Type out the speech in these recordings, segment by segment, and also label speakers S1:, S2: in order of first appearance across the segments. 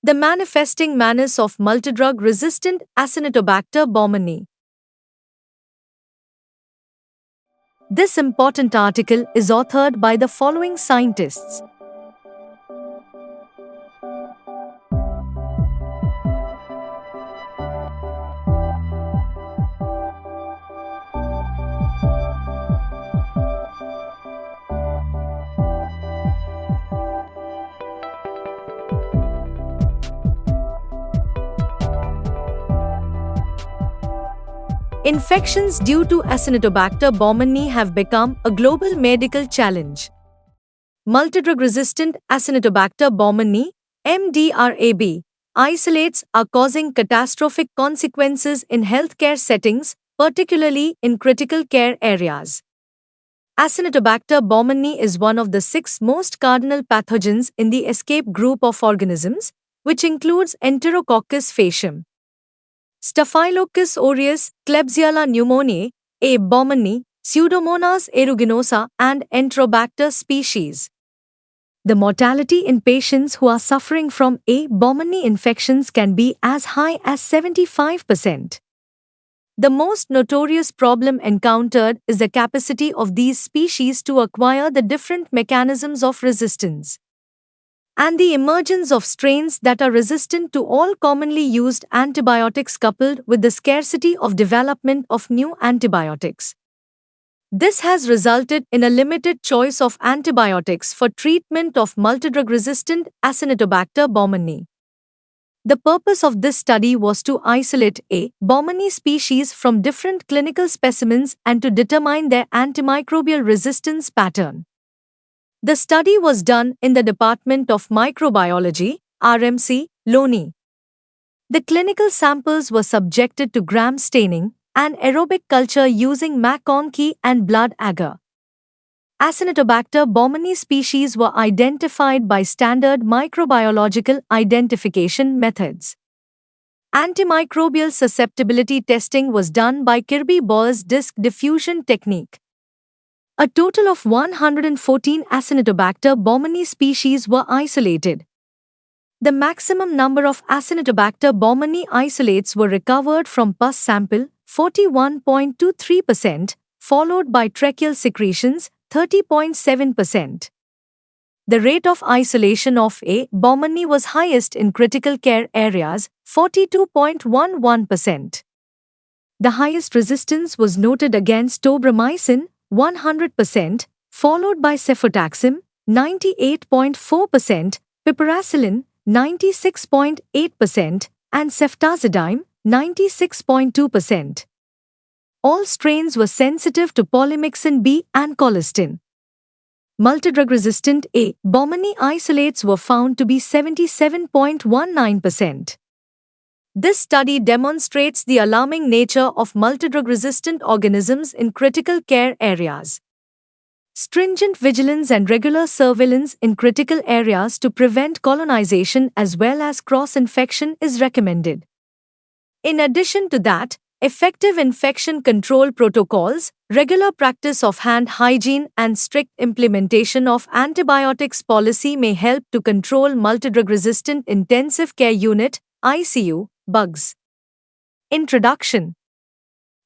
S1: The manifesting menace of multidrug-resistant Acinetobacter baumannii. This important article is authored by the following scientists. Infections due to Acinetobacter baumannii have become a global medical challenge. Multidrug-resistant Acinetobacter baumannii (MDRAB) isolates are causing catastrophic consequences in healthcare settings, particularly in critical care areas. Acinetobacter baumannii is one of the 6 most cardinal pathogens in the escape group of organisms, which includes Enterococcus faecium, Staphylococcus aureus, Klebsiella pneumoniae, A. baumannii, Pseudomonas aeruginosa, and Enterobacter species. The mortality in patients who are suffering from A. baumannii infections can be as high as 75%. The most notorious problem encountered is the capacity of these species to acquire the different mechanisms of resistance, and the emergence of strains that are resistant to all commonly used antibiotics coupled with the scarcity of development of new antibiotics. This has resulted in a limited choice of antibiotics for treatment of multidrug-resistant Acinetobacter baumannii. The purpose of this study was to isolate A. baumannii species from different clinical specimens and to determine their antimicrobial resistance pattern. The study was done in the Department of Microbiology, RMC, Loni. The clinical samples were subjected to gram staining and aerobic culture using McConkey and blood agar. Acinetobacter baumannii species were identified by standard microbiological identification methods. Antimicrobial susceptibility testing was done by Kirby-Bowers disk diffusion technique. A total of 114 Acinetobacter baumannii species were isolated. The maximum number of Acinetobacter baumannii isolates were recovered from pus sample, 41.23%, followed by tracheal secretions, 30.7%. The rate of isolation of A. baumannii was highest in critical care areas, 42.11%. The highest resistance was noted against tobramycin, 100%, followed by cefotaxime, 98.4%, piperacillin, 96.8%, and ceftazidime, 96.2%. All strains were sensitive to polymyxin B and colistin. Multidrug-resistant A. baumannii isolates were found to be 77.19%. This study demonstrates the alarming nature of multidrug-resistant organisms in critical care areas. Stringent vigilance and regular surveillance in critical areas to prevent colonization as well as cross-infection is recommended. In addition to that, effective infection control protocols, regular practice of hand hygiene, and strict implementation of antibiotics policy may help to control multidrug-resistant intensive care unit (ICU) bugs. Introduction.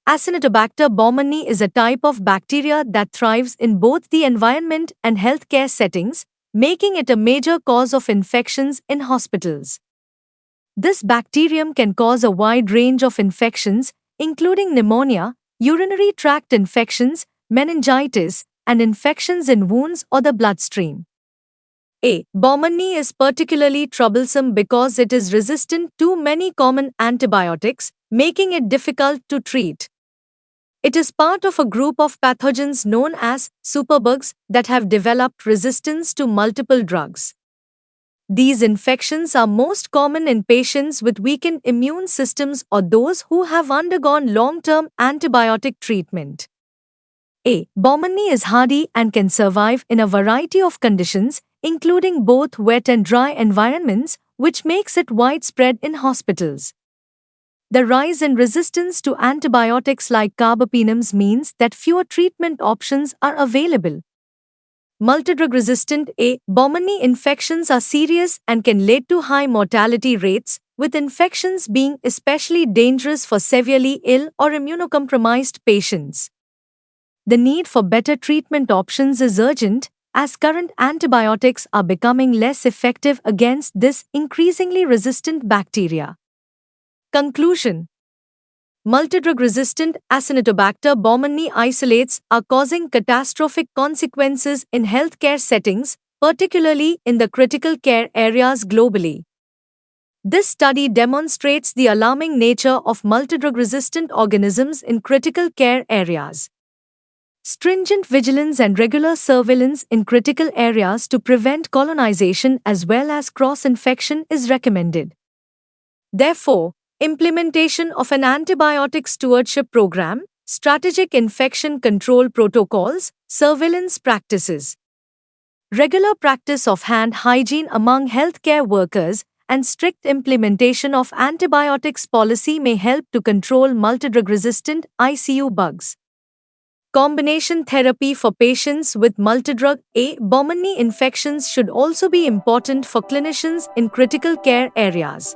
S1: Acinetobacter baumannii is a type of bacteria that thrives in both the environment and healthcare settings, making it a major cause of infections in hospitals. This bacterium can cause a wide range of infections, including pneumonia, urinary tract infections, meningitis, and infections in wounds or the bloodstream. A. baumannii is particularly troublesome because it is resistant to many common antibiotics, making it difficult to treat. It is part of a group of pathogens known as superbugs that have developed resistance to multiple drugs. These infections are most common in patients with weakened immune systems or those who have undergone long-term antibiotic treatment. A. baumannii is hardy and can survive in a variety of conditions, including both wet and dry environments, which makes it widespread in hospitals. The rise in resistance to antibiotics like carbapenems means that fewer treatment options are available. Multidrug-resistant A. Bomani infections are serious and can lead to high mortality rates, with infections being especially dangerous for severely ill or immunocompromised patients. The need for better treatment options is urgent, as current antibiotics are becoming less effective against this increasingly resistant bacteria. Conclusion: multidrug-resistant Acinetobacter baumannii isolates are causing catastrophic consequences in healthcare settings, particularly in the critical care areas globally. This study demonstrates the alarming nature of multidrug-resistant organisms in critical care areas. Stringent vigilance and regular surveillance in critical areas to prevent colonization as well as cross-infection is recommended. Therefore, implementation of an antibiotic stewardship program, strategic infection control protocols, surveillance practices, regular practice of hand hygiene among healthcare workers, and strict implementation of antibiotics policy may help to control multidrug-resistant ICU bugs. Combination therapy for patients with multidrug A. baumannii infections should also be important for clinicians in critical care areas.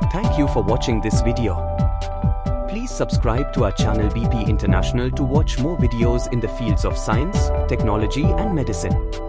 S2: Thank you for watching this video. Please subscribe to our channel BP International to watch more videos in the fields of science, technology and medicine.